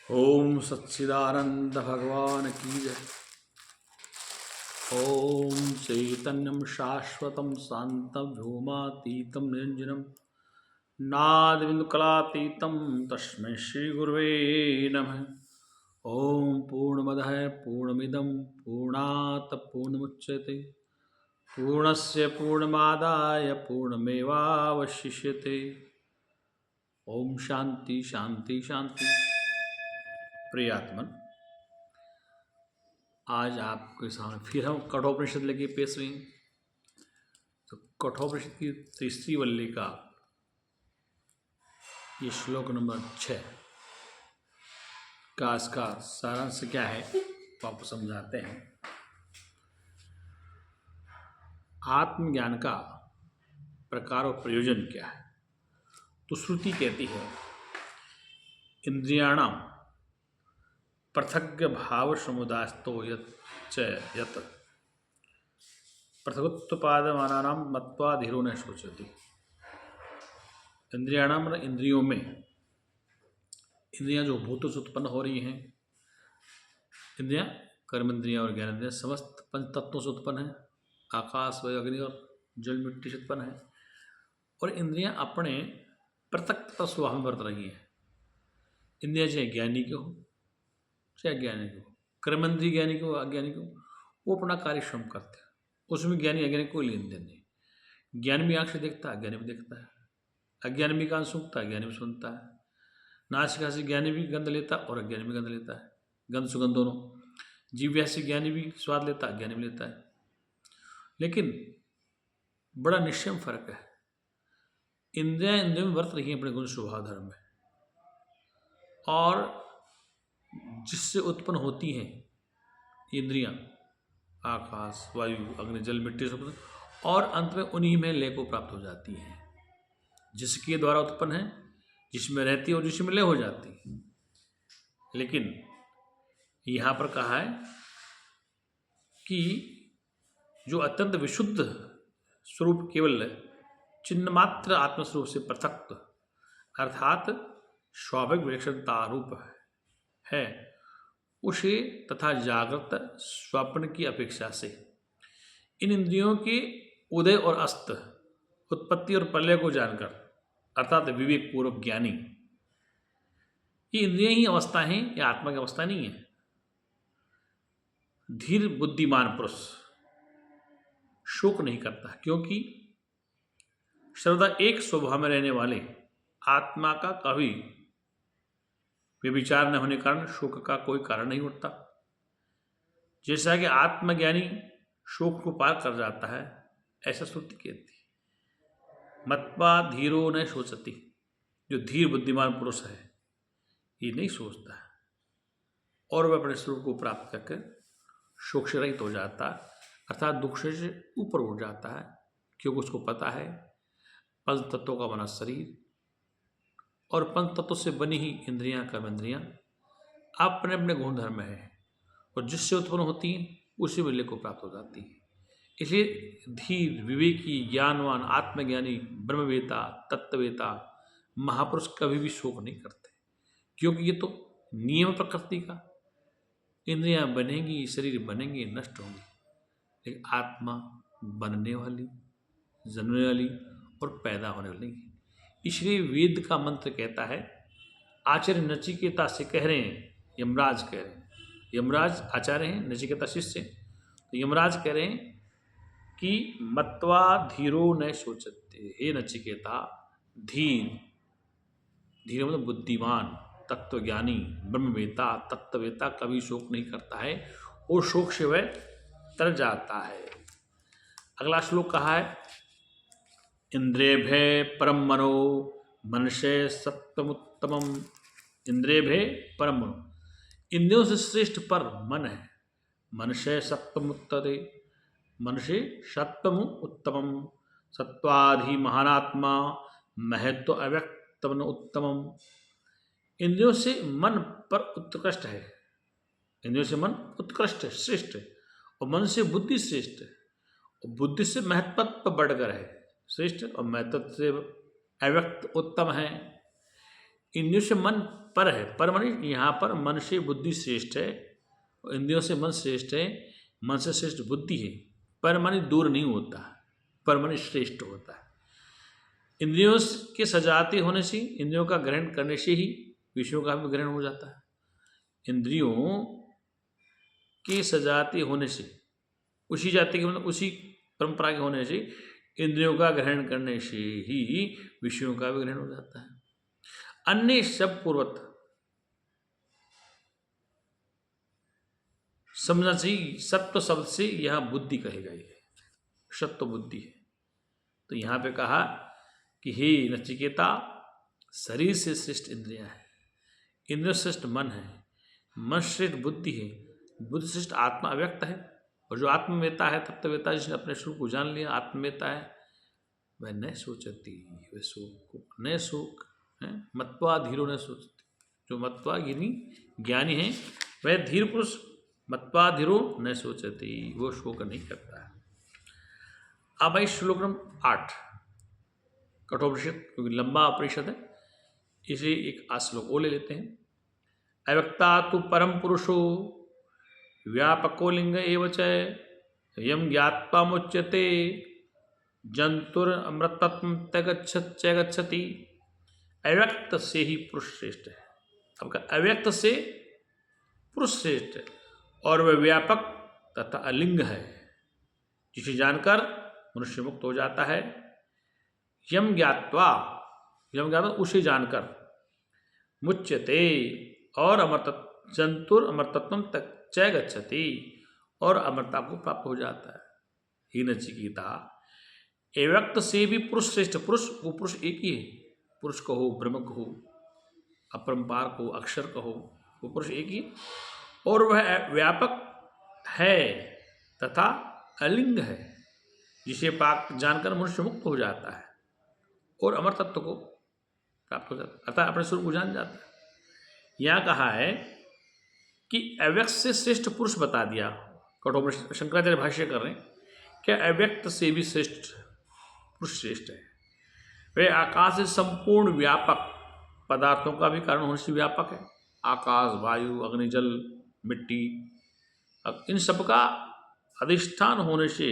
ओम सच्चिदानंद भगवान की जय। ओम चैतन्यम शाश्वतम शांतं व्योमातीतं निरंजनम नादबिंदुकलातीतं तस्मै श्री गुरुवे नमः। ओम पूर्णमदः पूर्णमिदं पूर्णात् पूर्णमुच्यते पूर्णस्य पूर्णमादाय पूर्णमेवावशिष्यते। ओम शांति शांति शांति। प्रियात्मन, आज आपके सामने फिर हम कठोपनिषद लेके पेश हुए हैं। तो कठोपनिषद की तीसरी वल्ली का ये श्लोक नंबर 6 का इसका सारांश क्या है तो आपको समझाते हैं। आत्मज्ञान का प्रकार और प्रयोजन क्या है? तो श्रुति कहती है इंद्रियाणाम पृथग् भाव समुदास्तो यत् पृथगुत्पादमानानां मत्वा धीरो न शोचति। इंद्रियाणाम इंद्रियों में, इंद्रियां जो भूतों से उत्पन्न हो रही हैं, इंद्रियां कर्म इंद्रियां और ज्ञान इंद्रियां समस्त पंच तत्वों से उत्पन्न है। आकाश वायु अग्नि और जल मिट्टी से उत्पन्न है। और इंद्रियां अपने पृथक स्वभाव में बरत रही हैं। इंद्रियां चाहे ज्ञानी के हो चाहे अज्ञानी के हो, कर्म इंद्रिय ज्ञानी के हो अज्ञानी के हो, वो अपना कार्य श्रम करते हैं। उसमें ज्ञानी अज्ञानी कोई लेन देन नहीं। ज्ञान भी आँख से देखता है, अज्ञानी भी देखता है। अज्ञानी भी कान सूंघता है, ज्ञानी भी सुनता है। नासिका से ज्ञानी भी गंध लेता है और अज्ञानी भी गंध लेता है। गंध सुगंध दोनों। जीव से ज्ञानी भी स्वाद लेता है, अज्ञानी भी लेता है। लेकिन बड़ा निश्चय फर्क है। इंद्रियां इंद्रियों में वर्त रही हैं अपने गुण स्वभाव धर्म में, और जिससे उत्पन्न होती हैं इंद्रियां, आकाश वायु अग्नि जल मिट्टी से, और अंत में उन्हीं में लय को प्राप्त हो जाती हैं। जिसके द्वारा उत्पन्न है, जिसमें रहती है और जिसमें लय हो जाती है। लेकिन यहाँ पर कहा है कि जो अत्यंत विशुद्ध स्वरूप केवल चिन्ह मात्र आत्मस्वरूप से पृथक अर्थात स्वाभाविक विलक्षणता रूप है, उसे तथा जागृत स्वप्न की अपेक्षा से इन इंद्रियों के उदय और अस्त, उत्पत्ति और प्रलय को जानकर अर्थात विवेक पूर्वक ज्ञानी, ये इंद्रियां ही अवस्था हैं, या आत्मा की अवस्था नहीं है। धीर बुद्धिमान पुरुष शोक नहीं करता, क्योंकि सर्वदा एक स्वभाव में रहने वाले आत्मा का कभी व्यभिचार न होने के कारण शोक का कोई कारण नहीं उठता। जैसा कि आत्मज्ञानी शोक को पार कर जाता है, ऐसा श्रुति कहती है मत्वा धीरो न शोचति। जो धीर बुद्धिमान पुरुष है ये नहीं सोचता है, और वह अपने स्वरूप को प्राप्त करके शोक से रहित हो जाता है, अर्थात दुख से ऊपर उठ जाता है। क्योंकि उसको पता है पंच तत्वों का बना शरीर और पंच तत्वों से बनी ही इंद्रियां कर्म इंद्रियां अपने अपने गुण धर्म है, और जिससे उत्पन्न होती हैं उसी विलय को प्राप्त हो जाती है। इसलिए धीर विवेकी ज्ञानवान आत्मज्ञानी ब्रह्मवेता तत्ववेता महापुरुष कभी भी शोक नहीं करते, क्योंकि ये तो नियम प्रकृति का। इंद्रियां बनेंगी, शरीर बनेंगे, नष्ट होंगे, लेकिन आत्मा बनने वाली, जन्मने वाली और पैदा होने वाली है। इसलिए वेद का मंत्र कहता है, आचार्य नचिकेता से कह रहे हैं, यमराज कह रहे हैं, यमराज आचार्य हैं, नचिकेता शिष्य, तो यमराज कह रहे हैं कि मत्वा धीरो न सोचते। हे नचिकेता, धीर, धीर मतलब बुद्धिमान तत्वज्ञानी ब्रह्मवेता तत्ववेता कभी शोक नहीं करता है, और शोक से वह तर जाता है। अगला श्लोक कहा है इंद्रियभ्य परम मनो मनुष्य सत्वमुत्तमम। इंद्रियभ्य परम मनो, इंद्रियों से श्रेष्ठ पर मन है। मनुष्य सत्वमुत्तरे, मनुष्य सत्वम उत्तमम। सत्वाधि महानात्मा महत्व अव्यक्तम उत्तमम। इंद्रियों से मन पर उत्कृष्ट है, इंद्रियों से मन उत्कृष्ट है, श्रेष्ठ है, और मन से बुद्धि श्रेष्ठ है, और बुद्धि से महत्व बढ़कर है, श्रेष्ठ, और महत्व से अव्यक्त उत्तम है। इंद्रियों से मन पर है, पर माने यहाँ पर मन से बुद्धि श्रेष्ठ है, इंद्रियों से मन श्रेष्ठ है, मन से श्रेष्ठ बुद्धि है। पर माने दूर नहीं होता, पर माने श्रेष्ठ होता है। इंद्रियों के सजाते होने से, इंद्रियों का ग्रहण करने से ही विषयों का भी ग्रहण हो जाता है। इंद्रियों के सजाते होने से, उसी जाति के मतलब उसी परंपरा के होने से, इंद्रियों का ग्रहण करने से ही विषयों का भी ग्रहण हो जाता है। अन्य सब पूर्वत समझना चाहिए। सत्व शब्द से यह बुद्धि कहेगा, ये सत्व बुद्धि है। तो यहाँ पे कहा कि हे नचिकेता, शरीर से श्रेष्ठ इंद्रियां हैं, इंद्रिय श्रेष्ठ मन है, मन श्रेष्ठ बुद्धि है, बुद्धि श्रेष्ठ आत्मा अव्यक्त है। और जो आत्मवेता है, तत्ववेता है, जिसने अपने स्वरूप को जान लिया, आत्मवेता है, वह न सोचती, वह शोक को न शोक है, मत्वा धीरो न सोचती। जो मत्वा ज्ञानी है, वह धीर पुरुष मत्वा धीरो न सोचती, वो शोक नहीं करता है। अब आई श्लोक नंबर 8 कठोपनिषद, क्योंकि लंबा परिषद है, इसे एक श्लोक और ले लेते हैं। अव्यक्ता तु परम पुरुषो व्यापको लिंग एव च यम ज्ञात्वा मुच्यते जंतुर अमृतत्व त्यगच्छति। अव्यक्त से ही पुरुष श्रेष्ठ है। अब अव्यक्त से पुरुष श्रेष्ठ है, और वह व्यापक तथा अलिंग है, जिसे जानकर मनुष्य मुक्त हो जाता है। यम ज्ञात्वा उसे जानकर, मुच्यते और अमृत जंतुर अमृतत्व तक च गच्छति, और अमरता को प्राप्त हो जाता है। ही नचिकेता, अव्यक्त से भी पुरुष श्रेष्ठ। पुरुष, वो पुरुष एक ही है। पुरुष कहो, ब्रह्म कहो, अपरंपार कहो, अक्षर कहो, वो पुरुष एक ही, और वह व्यापक है तथा अलिंग है, जिसे पाक जानकर मनुष्य मुक्त हो जाता है और अमर तत्व को प्राप्त हो जाता है, अर्थात अपने स्वरूप को जान जाता है। यहाँ कहा है कि अव्यक्त से श्रेष्ठ पुरुष बता दिया। कठोपनिषद शंकराचार्य भाष्य कर रहे हैं कि अव्यक्त से भी श्रेष्ठ पुरुष श्रेष्ठ है। वह आकाश से संपूर्ण व्यापक, पदार्थों का भी कारण होने से व्यापक है। आकाश, वायु, अग्नि, जल, मिट्टी, अब इन सब का अधिष्ठान होने से